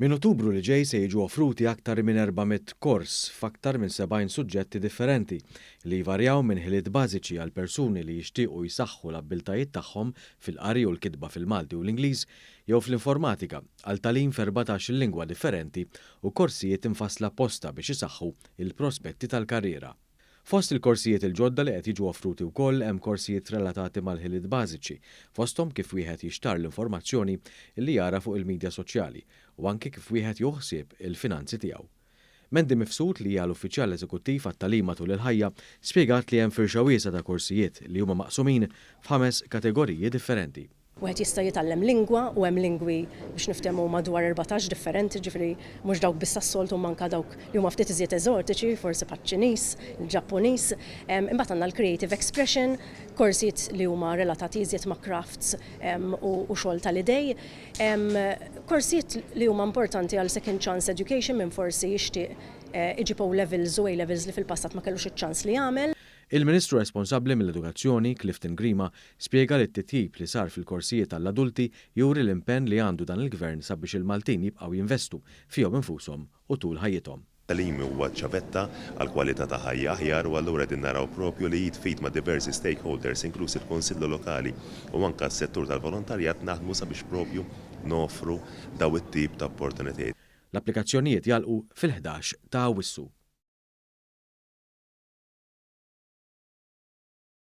Minn Ottubru li ġej se jiġu offruti aktar minn 400 kors f'aktar minn 70 suġġetti differenti li jvarjaw minn ħiliet bażiċi għal persuni li jixtiequ jsaħħu l-abbiltajiet tagħhom fil-qari u l-kitba fil-Malti u l-Ingliż jew fl-informatika għal tagħlim f'14 lingwa differenti u korsijiet infassla apposta biex isaħħu il-prospetti tal-karriera. Fost il-korsijiet il-ġodda li qed jiġu offruti wkoll hemm korsijiet relatati mal-ħiliet bażiċi, fosthom kif wieħed jixtar l-informazzjoni li jara fuq il-midja soċjali u anke kif wieħed joħsieb il-finanzi tiegħu. Mendi Mifsud li hija l-uffiċjal eżekuttiv għat-tagħlim matul il-ħajja spjegat li hemm firxa wiesa ta' korsijiet li huma maqsumin f'5 kategoriji differenti. Wieħed jista' jitgħallem lingwa u hemm lingwi biex niftehmu madwar 14 differenti, ġifieri mhux dawk biss tas-soltu manka dawk li huma ftit iżjed eżotiċi, forsi paċ-Ċiniż, il-Ġappuniż. Imbagħad għandna l-creative expression, korsijiet li huma relatati iżjed ma' crafts u xogħol tal-idej. Korsijiet li huma importanti għal second chance education minn forsi jixtieq iġib O-levels u A-levels li fil-passat ma kellux iċ-ċans li jagħmel. Il-Ministru responsabbli mill-Edukazzjoni, Clifton Grima, spjega li t-titjib li sar fil-korsijiet tal-adulti juri l-impenn li għandu dan il-Gvern sabiex il-Maltin jibqgħu jinvestu fihom infushom u tul ħajjithom. Tagħlim huwa ċavetta għal kwalità ta' ħajja aħjar u allura din naraw propju li jitfid ma' diversi stakeholders inkluż il-Konsillu Lokali u anke s-settur tal-volontarjat naħdmu sabiex propju nofru daw it-tip ta' opportunitajiet. L-applikazzjonijiet jalqu fil-11 ta' Awwissu.